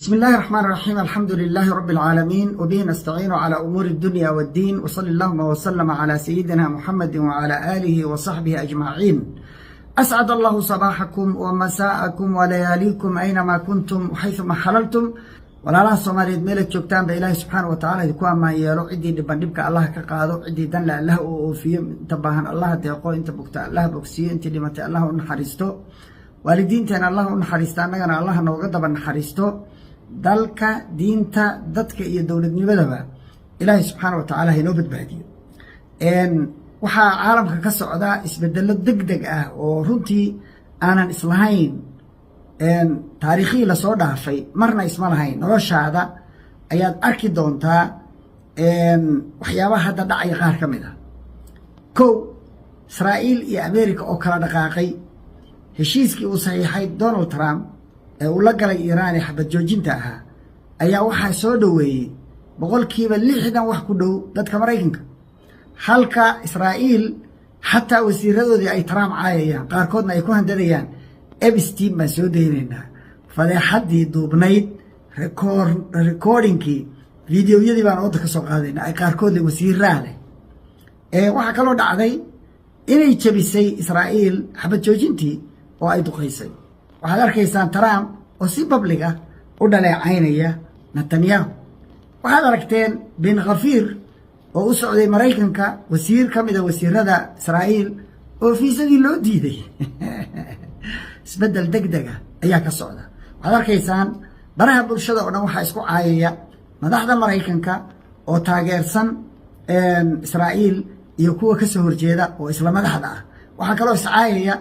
بسم الله الرحمن الرحيم. الحمد لله رب العالمين وبه نستعين على أمور الدنيا والدين، وصلى اللهم وسلم على سيدنا محمد وعلى آله وصحبه أجمعين. أسعد الله صباحكم ومساءكم ولياليكم أينما كنتم وحيثما حللتم. walaalaha Soomaaliyeed meel aad joogtaan ba Ilaahay subxaanahu wa ta'aala idinku amaayeelo cidii dhibka Allah ka qaado, cidii dan la Allah oo oofiyo, inta baahan Allah deeqo, inta bugta Allah bogsiyo, inta dhimatay Allah u naxariisto, waalidiinteena Allah u naxariisto, annagana Allah nooga daba naxariisto. dalka diinta dadka iyo dawladnimadaba Ilaahay subxaanahu wa ta'aala inoo badbaadiyo. waxa caalamka ka socda isbedelo degdeg ah oo runtii aanan islahayn taariikhi la soo dhaafay marna isma lahayn. noloshaada ayaad arki doontaa waxyaabaha hadda dhacay qaar ka mid ah. kow, Israa'iil iyo Ameerika oo kala dhaqaaqay heshiiskii uu saxiixay Donald Trump ee uu la galay Iiraan ee xabad joojinta ahaa ayaa waxaa soo dhaweeyay 60% wax ku dhow dadka Mareykanka, halka Israa'iil xataa wasiiradoodii ay Trump caayayaan, qaarkoodna ay ku handadayaan Epstein baan soo daynaynaa. fadeexadii duubnayd recordingkii fiidiyowyadii baan wadda ka soo qaadaynaa ay qaarkood le wasiiraa leh. waxaa kaloo dhacday inay jabisay Israa'iil xabad joojintii oo ay duqaysay. waxaad arkaysaan Trump oo si public ah u dhaleecaynaya Netanyahu. waxaad aragteen Ben Gvir oo u socday Mareykanka, wasiir ka mid ah wasiirada Israa'iil oo fiisadii loo diiday. isbedel degdeg ah ayaa ka socda. waxaad arkaysaan baraha bulshada oo dhan waxaa isku caayaya madaxda Mareykanka oo taageersan Israa'iil iyo kuwa ka soo horjeeda oo isla madaxda ah. waxaa kaloo iscaayaya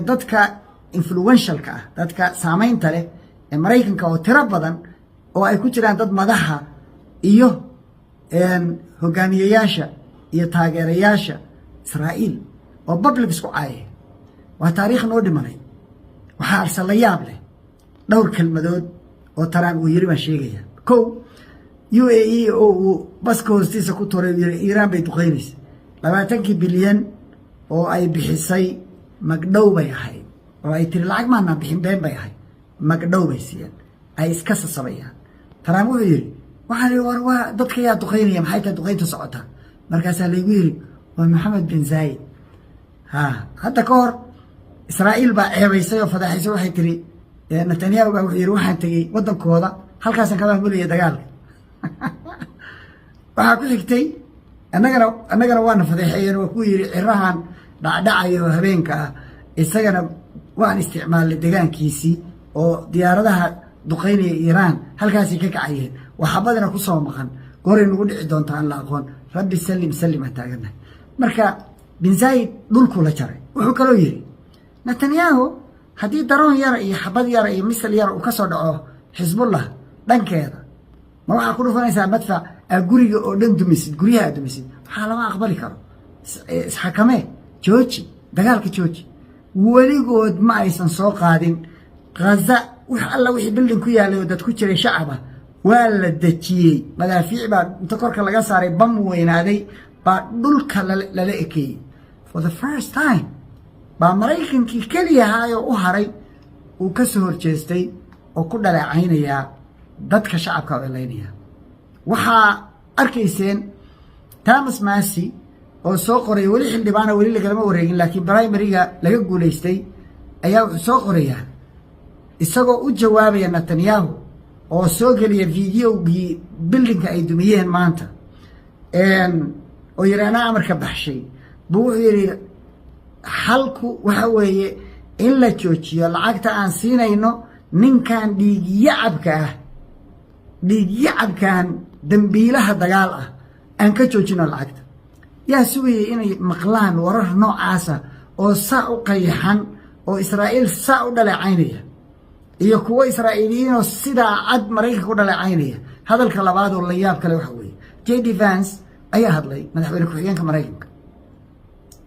dadka influentialka ah, dadka saamaynta leh ee Mareykanka oo tiro badan oo ay ku jiraan dad madaxa iyo hogaamiyayaasha iyo taageerayaasha Israa'iil oo public isku caayaya. waa taariikh noo dhimanay. waxaa arsa la yaab leh dhowr kelmadood oo Trump uu yiri baan sheegaya. kow, UAE oo uu baska hoostiisa ku toray Iiraan bay duqeynaysa 20 bilyan oo ay bixisay magdhow bay ahayd, oo ay tiri lacag maana bixin been bay ahayd, magdhow bay siiyeen, ay iska sasabayaan. Trump wuxuu yiri waxaan waa dadka yaa duqeynaya, maxay tahay duqeynta socota? markaasaa laygu yiri waa Mohammed bin Zayed. hadda ka hor Israa'iil baa ceebaysay oo fadaxaysay, waxay tiri Netanyahu baa wuxuu yiri waxaan tagay wadankooda halkaasaan ka maamulaya dagaalka. waxaa ku xigtay annagana waana fadeexeeyeen oo ku yiri cirahan dhacdhacayo habeenka ah isagana waan isticmaalay deegaankiisii oo diyaaradaha duqeynaya Iiraan halkaasay ka kacayeen. waxabadana ku soo maqan goor inagu dhici doonta aan la aqoon. rabbi sallim taagana. marka bin Zayed dhulku la jaray. wuxuu kaloo yiri Netanyahu haddii daroon yara iyo xabad yara iyo misal yara uu ka soo dhaco Xisbullah dhankeeda, ma waxaa ku dhufanaysaa madfac guriga oo dhan dumisid, guryaha dumisid? waxaa lama aqbali karo. isxakamee, jooji dagaalka, jooji. weligood ma aysan soo qaadin Gaza wax alla wixii building ku yaalay oo dad ku jiray shacab ah waa la dejiyey. madaafiic baa inta korka laga saaray, bam weynaaday baa dhulka lala ekeeyey. for the first time baa Mareykankii keliya ahaayoo u haray uu ka soo horjeestay oo ku dhaleecaynaya dadka shacabka walaynaya. waxaa arkayseen Thomas Massie oo soo qoray weli xildhibaana weli lagalama wareegin, laakiin primary-ga laga guuleystay ayaa wuxuu soo qorayaa isagoo u jawaabaya Netanyahu oo soo geliya fiidiyowgii buildingka ay dumiyeen maanta oo yiri anaa amarka baxshay. buu wuxuu yiri xalku waxa weeye in la joojiyo lacagta aan siinayno ninkan dhiigyacabkan dambiilaha dagaal ah, aan ka joojino lacagta. yaa sugayay inay maqlaan warar noocaasa oo saa u qayaxan oo Israa'iil saa u dhaleecaynaya iyo kuwa Israa'iiliyiin oo sidaa cad Mareykanka u dhaleecaynaya. hadalka labaad oo la yaab kale waxa weeye JD Vance ayaa hadlay, madaxweyne ku-xigeenka Mareykanka.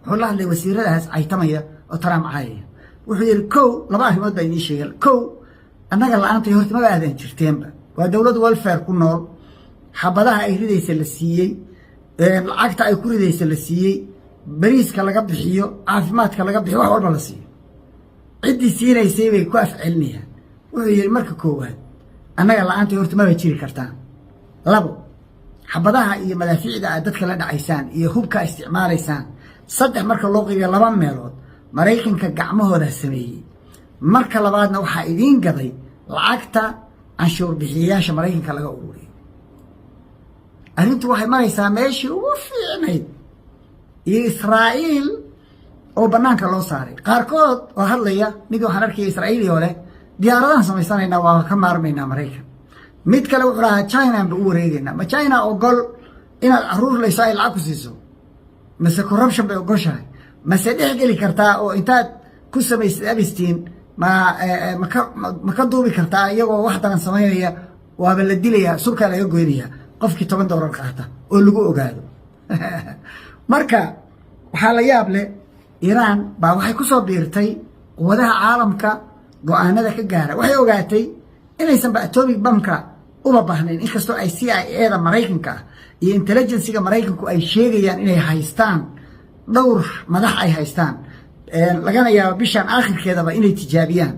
wuxuu la hadlay wasiiradaas caytamaya oo Trump caayaya. wuxuu yiri kow, laba arrimood baa idiin sheegay. kow, annaga la'aantay horta maba aadan jirteenba. waa dawlad welfare ku nool, xabadaha ay ridaysa la siiyey, lacagta ay ku ridaysa la siiyey, bariiska laga bixiyo, caafimaadka laga bixiyo, wax walba la siiyo. ciddii siinaysay bay ku afcelinayaan. wuxuu yiri marka koowaad annaga la'aanta horta ma jiri kartaan labo xabadaha iyo madaafiicda aad dadka la dhacaysaan iyo hubka isticmaalaysaan saddex marka loo qaybiyo laba meelood maraykanka gacmahooda sameeyey marka labaadna waxaa idiin gaday lacagta canshuur bixiyayaasha maraykanka laga ururiyay arrintu waxay maraysaa meeshii ugu fiicnayd iyo Israa'iil oo banaanka loo saaray qaarkood oo hadlaya mid waxaan arkay Israa'iil iyo leh diyaaradahan samaysanayna waa ka maarmaynaa maraykan mid kale wuxuu lahaa China ba u wareegaynaa ma China ogol inaad caruur la Israa'iil lacag ku siiso mase corruption bay ogoshahay mase dhex geli kartaa oo intaad ku samaysay abistiin ma ka duubi kartaa iyagoo wax daran samaynaya waaba la dilayaa sulka laga goynaya qofkii $10 qaata oo lagu ogaado marka waxaa la yaab leh Iran baa waxay ku soo biirtay quwadaha caalamka go'aanada ka gaara waxay ogaatay inaysan ba atomic bombka uma baahnayn inkastoo ay CIA-da Maraykanka iyo intelligence-ga Maraykanku ay sheegayaan inay haystaan dhowr madax ay haystaan lagana yaabo bishan aakhirkeedaba inay tijaabiyaan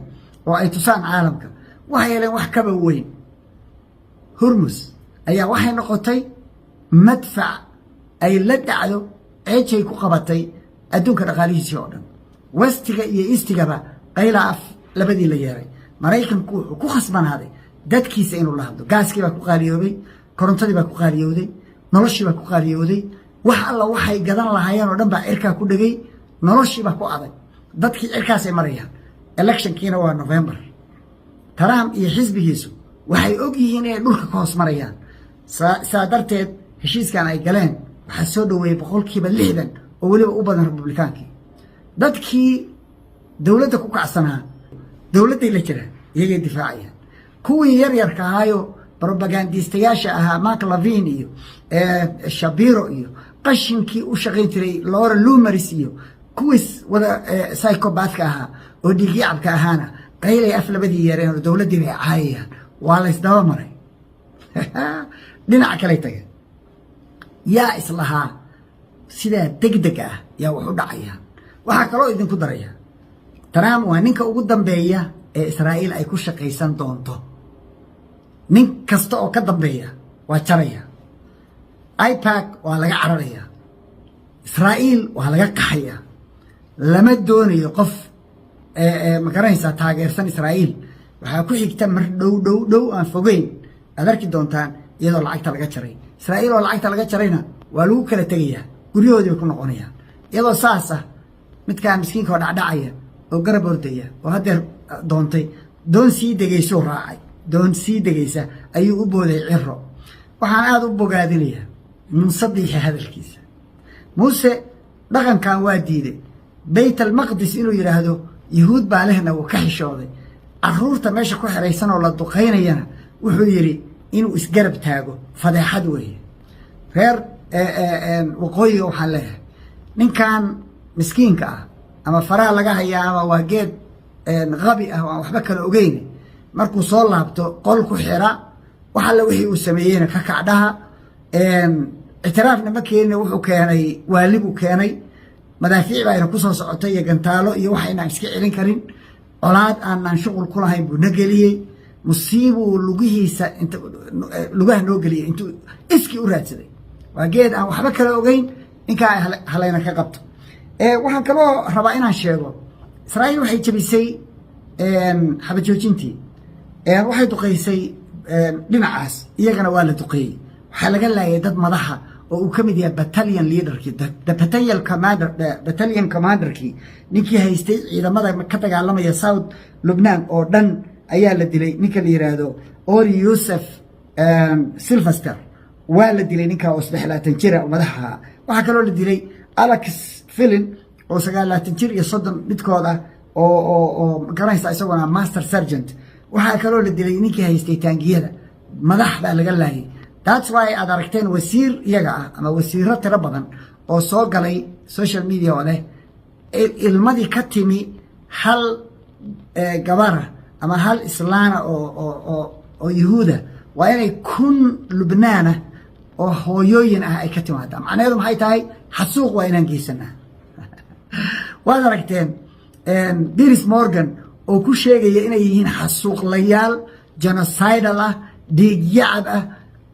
oo ay tusaan caalamka waxay yeeleen wax kaba weyn Hormuz ayaa waxay noqotay madfac ay la dhacdo eejay ku qabatay adduunka dhaqaalihiisa oo dhan westiga iyo istigaba qaylaaf labadii la yeeray maraykanku wuxuu ku khasbanaaday dadkiisa inuu la hadlo gaaskii baa ku qaaliyoobay korontadii baa ku qaaliyooday noloshii baa ku qaaliyooday wax alla waxay gadan lahaayeen oo dhan baa cirkaa ku dhagay noloshii baa ku adag dadkii cirkaas ay marayaan electionkiina waa November Trump iyo xisbigiisu waxay og yihiin inay dhulka ka hoos marayaan saa darteed heshiiskan ay galeen waxaa soo dhaweeyay 60% oo waliba u badan Republikaankii dadkii dawladda ku kacsanaa dawladday la jiraan iyagay difaacayaan kuwii yar-yarka ahaayo propagandistayaasha ahaa Mark Levin iyo Shapiro iyo qashinkii u shaqayn jiray Laura Loomeris iyo kuwiis wada psychopathka ahaa oo dhiigyacabka ahaana qaylay af labadii yeereen oo dawladdii bay caayayaan waa la isdaba maray dhinaca kale tagay yaa islahaa sidaa degdeg ah yaa wax u dhacaya waxaa kaloo idinku daraya Trump waa ninka ugu dambeeya ee Israa'iil ay ku shaqaysan doonto nin kasta oo ka dambeeya waa jaraya IPAC waa laga cararaya Israa'iil waa laga qaxaya lama doonayo qof ma garanaysaa taageersan Israa'iil waxaa ku xigta mar dhow aan fogeyn aad arki doontaan iyadoo lacagta laga jaray Israa'iil oo lacagta laga jarayna waa lagu kala tegayaa guryahoodii ku noqonayaan iyadoo saas ah midkaan miskiinka oo dhacdhacaya oo garab ordaya oo hadeer doontay doon sii degayso raacay doon sii degaysa ayuu u booday ciro waxaan aad u bogaadinayaa munsadiixa hadalkiisa muuse dhaqankan waa diiday bayt al-maqdis inuu yiraahdo yahuud baa lehna uu ka xishooday caruurta meesha ku xiraysan oo la duqaynayana wuxuu yiri inuu isgarab taago fadeexad weeye reer waqooyiga waxaan leeyahay ninkan miskiinka ah ama faraha laga hayaa ama waa geed qabi ah oo waxba kala ogeyn markuu soo laabto qol ku xira waxa la wixii uu sameeyay ka kacdaha اعترافنا ما كينا وحو كيناي والبو كيناي مدافع باينا كو سو سقوتay iyo gantaalo iyo waxayna iska celin karin colaad aan shaqul ku lahayn buu nagaliyay musiibo lugihiisa inta lugaha noo galiyay intuu iski u raadsaday waa geed aan waxba kala ogeyn inka halayna ka qabto waxaan kaloo rabaa inaan sheego Israa'iil waxay jabisay xabajoojintii waxay duqeysay dhinacaas iyagana waa la duqeeyay waxa laga laayay dad madaxa oo uu kamid yahay battalion leaderkii battalion commanderkii ninkii haystay ciidamada ka dagaalamaya South Lebanon oo dhan ayaa la dilay ninka la yiraahdo Ori Yusuf Sylvester waa la dilay ninka oo 36 jir ah madaxa waxa kaloo la dilay Alex Flynn oo 29 jir iyo 30 midkood ah oo garanaysa isaguna master sergeant waxa kaloo la dilay ninkii haystay taangiyada madax baa laga laayay that's why aad aragteen wasiir iyaga ah ama wasiiro tiro badan oo soo galay social media oo leh ilmadii ka timi hal gabar ama hal islaana oo yahuuda waa inay kun Lubnaana oo hooyooyin ah ay ka timaadaan macnaheedu maxay tahay xasuuq waa inaan geysanaa waad aragteen Piers Morgan oo ku sheegaya inay yihiin xasuuqlayaal genocidal dhiig yacab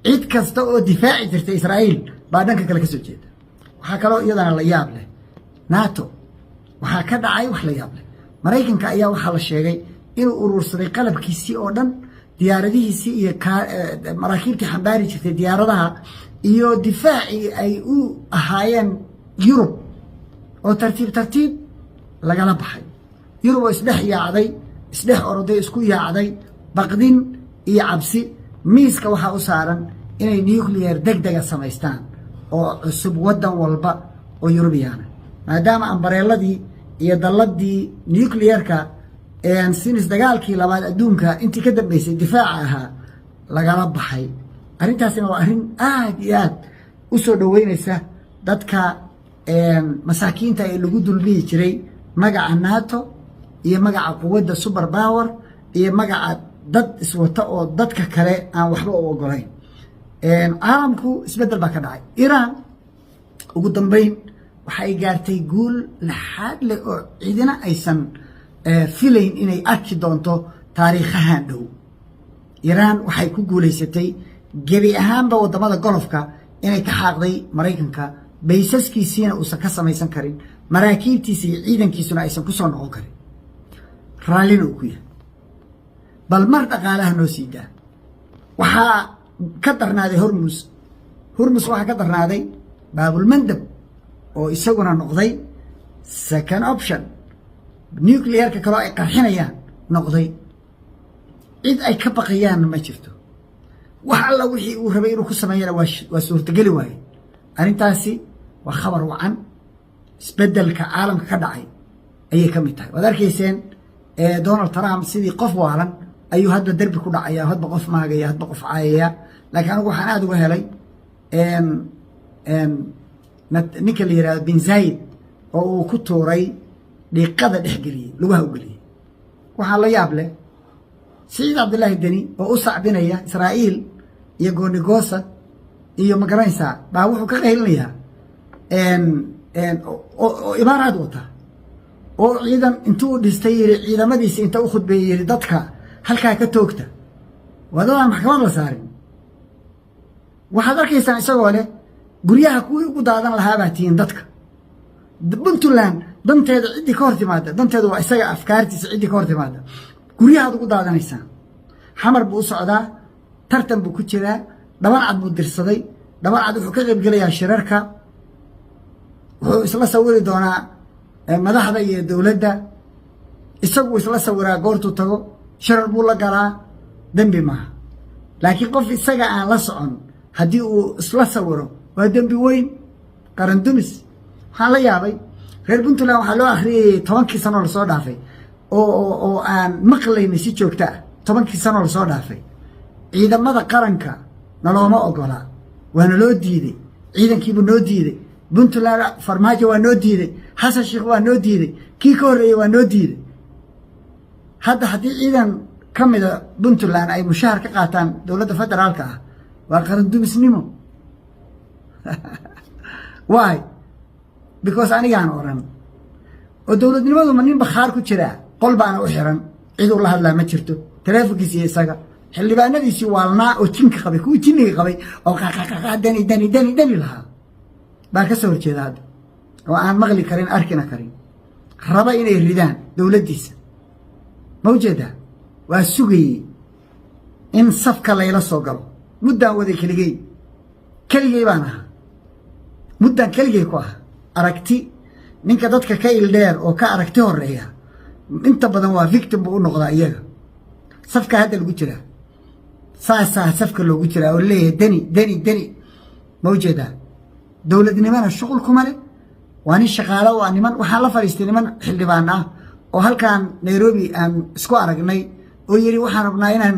cid kasta oo difaaci jirtay Israa'iil baa dhanka kale ka soo jeeda waxa kale oo iyadana la yaab leh NATO waxa ka dhacay wax la yaab leh Mareykanka ayaa waxa la sheegay inuu urursaday qalabkiisii oo dhan diyaaradihiisii iyo maraakiibtii xambaari jirtay diyaaradaha iyo difaaci ay u ahaayeen Yurub oo tartiib lagala baxay Yurub oo isdhex yaacday isdhex oroday isku yaacday baqdin iyo cabsi miiska waxa u saaran inay nuclear degdega samaystaan oo cusub wadan walba oo Yurubiyaana maadaama ambareeladii iyo dalladii nuclearka sinis dagaalkii labaad adduunka intii ka dambeysay difaaca ahaa lagala baxay arrintaasina waa arrin aad iyo aad u soo dhaweynaysa dadka masaakiinta ee lagu dulmiyi jiray magaca NATO iyo magaca quwadda super power iyo magaca dad iswata oo dadka kale aan waxba u ogolayn caalamku isbedel baa ka dhacay Iran ugu dambeyn waxay gaartay guul laxaad leh oo cidina aysan filayn inay arki doonto taariikhahan dhow Iran waxay ku guuleysatay gebi ahaanba wadamada golofka inay ka xaaqday Mareykanka baysaskiisina uusan ka samaysan karin maraakiibtiisa iyo ciidankiisuna aysan ku soo noqon karin raallina uu ku yahay bal mar dhaqaalaha noo sii daa waxaa ka darnaaday Hormuz waxaa ka darnaaday baabulmandab oo isaguna noqday second option nuclearka kale ay qarxinayaan noqday cid ay ka baqayaan ma jirto wax alla wixii uu rabay inuu ku sameeyana waa suurtageli waaye arrintaasi waa khabar wacan isbedelka caalamka ka dhacay ayay ka mid tahay waad arkayseen Donald Trump sidii qof waalan ayuu hadda darbi ku dhacaya hadba qof maagaya hadba qof caayaya laakiin anigu waxaan aad uga helay ninka la yiraahdo bin Zayed oo uu ku tuuray dhiiqada dhexgeliyay lugaha u geliyay waxaa la yaab leh Saciid Cabdullaahi Deni oo u sacbinaya Israa'iil iyo goonigosa iyo magaranaysa baa wuxuu ka qaylinayaa oo imaaraad wata oo ciidan intuu dhistay ciidamadiisa inta u khudbeeyay dadka halkaa ka toogta wadada maxkamad la saarin waxaad arkaysaa isagoo leh guryaha kuwii ugu daadan lahaa baa tiin dadka Puntland danteeda cidii ka hortimaada danteedu waa isaga afkaartiisa cidii ka hortimaada guryaha ugu daadanaysaa xamar buu socdaa tartan buu ku jiraa dhaban cad buu dirsaday dhaban cad wuxuu ka qayb galayaa shirarka wuxuu isla sawiri doonaa madaxda iyo dawladda isagu isla sawiraa goortuu tago shirar buu la galaa dambi maaha laakiin qof isaga aan la socon haddii uu isla sawiro waa dambi weyn qaran dumis waxaan la yaabay reer Puntland waxaa loo akhriyay 10 sano la soo dhaafay oo aan maqlayna si joogto ah 10 sano la soo dhaafay ciidamada qaranka nalooma ogola waana loo diiday ciidankiibu noo diiday Puntland farmaajo waa noo diiday Xasan Sheekh waa noo diiday kii ka horeeyay waa noo diiday hadda haddii ciidan kamida Puntland ay mushaar ka qaataan dawladda federaalka ah waa qaran dumisnimo why because anigaan oran oo dawladnimadu ma nin bakhaar ku jira qol baana u xiran cid uu la hadlaa ma jirto taleefankiisa isaga xildhibaanadiisii waalnaa oo jinka qabay kuwii jinniga qabay oo dani lahaa baa ka soo horjeeda hadda oo aan maqli karin arkina karin raba inay ridaan dawladdiisa ma ujeedaa waa sugayey in safka layla soo galo muddaan waday keligey baan ahaa muddaan keligey ku ah aragti ninka dadka ka ildheer oo ka aragti horeeya inta badan waa victim buu u noqdaa iyaga safka hadda lagu jiraa saasaa safka loogu jiraa oo leeyahay deni ma ujeedaa dawladnimana shuqul kuma leh waa nin shaqaalo waa niman waxaan la fadhiistay niman xildhibaan ah oo halkaan Nairobi aan isku aragnay oo yiri waxaan rabnaa inaan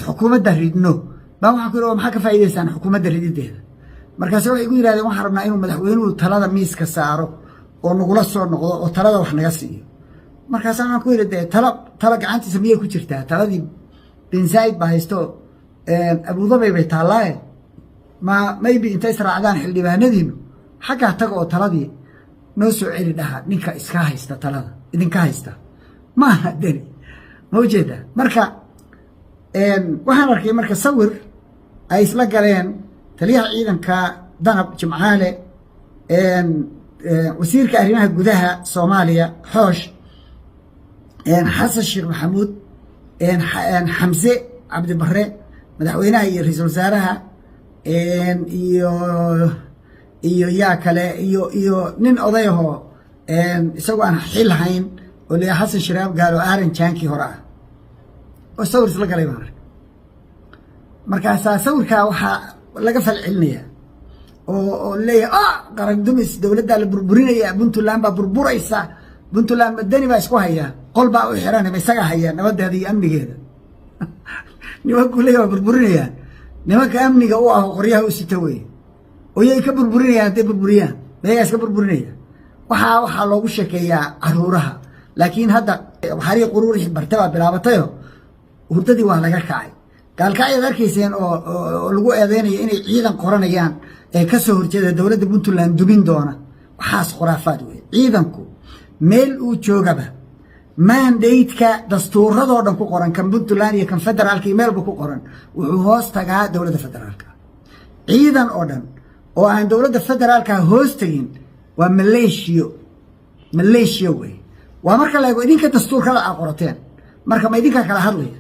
xukuumadda ridno baa waxaan ku yiri maxaa ka faa'iideysaan xukuumadda ridideeda markaas waxay igu yiraahdeen waxaan rabnaa inuu madaxweynuhu talada miiska saaro oo nagula soo noqdo oo talada wax naga siiyo markaas waxaan ku yiri tala gacantiisa miyay ku jirtaa taladii bin Zayed baa haysto Abu Dhabi bay taallaa ma maybe intay israacdaan xildhibaanadiinu xagaa tago oo taladii noo soo celi dhaha ninka iska haysta talada idinka haysta ma deni ma ujeeda marka waxaan arkay marka sawir ay isla galeen taliyaha ciidanka danab Jimcaale wasiirka arrimaha gudaha Soomaaliya Xoosh Xasan Sheekh Maxamuud Xamse Cabdi Barre madaxweynaha iyo ra'iisul wasaaraha iyo yaa kale iyo nin odayaho isagoo aan xil hayn oo leeyahay Xasan Shiraab gaalo aaran jaankii hore ah oo sawir isla galay baan markaas sawirka waxa laga falcelinaya oo leeyahay qaran dumis dawladda la burburinaya Puntland baa burburaysa Puntland madani baa isku haya qol baa u xiran isaga haya nabadeeda iyo amnigeeda nimanku leeyahay burburinaya nimanka amniga u ah qoryaha u sita way oo ay ka burburinayaan dad burburiyaan meeyaa iska burburinaya waxa loogu sheekeeyaa caruuraha laakiin hadda waxaari quruurixi bartaba bilaabatayo hurdadii waa laga kacay gaalkacay arkayseen oo lagu eedeynayo inay ciidan qoranayaan ee ka soo horjeeda dawladda Puntland dumin doona waxaas khuraafaad weey ciidanku meel uu joogaba mandate-ka dastuuradoo dhan ku qoran kan Puntland iyo kan federaalka meelba ku qoran wuxuu hoos tagaa dawladda federaalka ciidan oo dhan oo aan dawladda federaalka hoos tagin waa maleeshiyo weey waa marka la eego idinka dastuurka la qorateen marka ma idinka kala hadlaya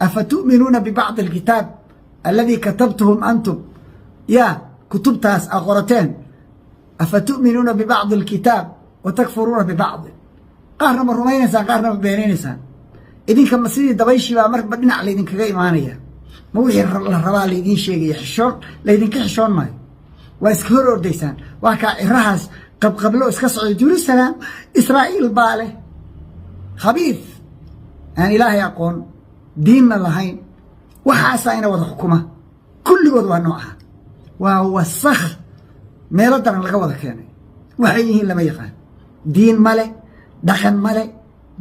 afatu'minuna bi ba'd al-kitab alladhi katabtuhum antum ya kutubtaas qorateen afatu'minuna bi ba'd al-kitab wa takfuruna bi ba'd qaarna ma rumaynaysan qaarna ma beenaynaysan idinka ma sidii dabayshi baa marba dhinac la idinkaga imaanaya ma wixii la rabaa la idin sheegay xishoon la idinka xishoon maayo waa iska hor ordaysaan waa ka irahaas qabqablo iska socdo Jerusalem Israa'iil baale khabiith aan ilaahay aqoon diinna lahayn waxaasa ina wada xukuma kulligood waa nooca waa wasakh meelo daran laga wada keenay waxay yihiin lama yaqaan diin male dhaqan male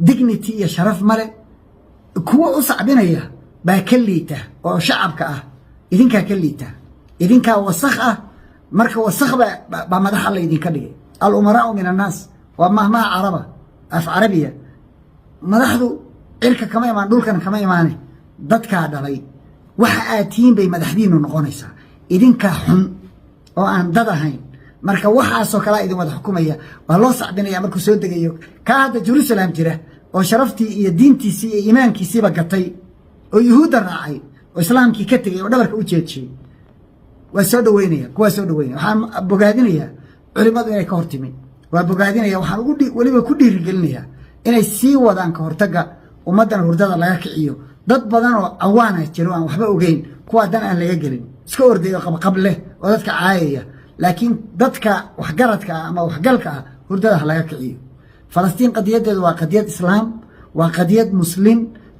dignity iyo sharaf male kuwa u sacbinaya baa ka liita oo shacabka ah idinka ka liita idinka wasakh ah marka wasakh ba madaxa la idinka dhigay al umaraa min an-nas wa mahma araba af arabiya madaxdu ilka kama imaan dhulkan kama imaan dadka dhalay waxa aatiin bay madaxdiinu noqonaysaa idinka xun oo aan dad ahayn marka waxaasoo kala idin wada xukumaya waa loo sacbinaya markuu soo degayo ka hadda Jerusalem jira oo sharaftii iyo diintiisii iyo iimaankiisiiba gatay oo yahuuda raacay oo islaamkii ka tagay oo dhabarka u jeediyay waa soo dhaweynaya kuwa soo dhaweynaya waxaan bogaadinaya culimadu inay ka hortimi waa bogaadinaya waxaan waliba ku dhiirigelinaya inay sii wadaan ka hortaga ummadan hurdada laga kiciyo dad badan oo awaana jiro aan waxba ogeyn kuwa dan aan laga gelin iska ordayo qabqable oo dadka caayaya laakiin dadka waxgaradka ama waxgalka hurdada laga kiciyo Falastiin qadiyadeedu waa qadiyad islaam waa qadiyad muslim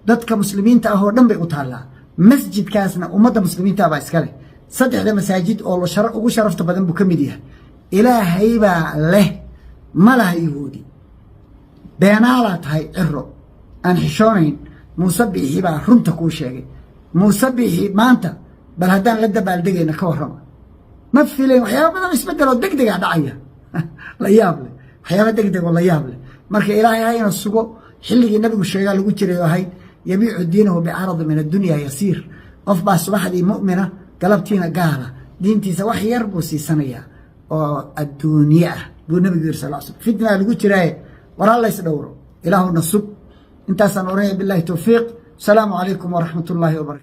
dadka muslimiinta ah oo dhan bay u taalaa masjidkaasna ummadda muslimiinta baa iska leh saddexda masaajid oo ugu sharafta badan buu kamid yahay ilaahay baa leh malaha yahuudi beenaala tahay ciro aan xishoonayn muusabixi baa runta ku sheegay muusabixi maanta bal hadaan la dabaaldegayna ka warrama ma filayn waxyaabo badan isbedelo degdeg ah dhacaya la yaab leh waxyaabo degdeg oo la yaab leh marka ilaahay hayna sugo xilligii nabigu sheegay lagu jiray wahay yabiicu diinahu bi'arad min ad-dunya yasiir qof baa subaxdii mu'mina galabtiina gaala diintiisa wax yar buu siisanaya oo adduunyo ah buu nabigu sallallahu alayhi wasallam fitna lagu jiray war Allah is dhowro ilaahu nasub intaasaan oranay billahi tawfiiq salaamu alaykum wa rahmatullahi wa barakatuh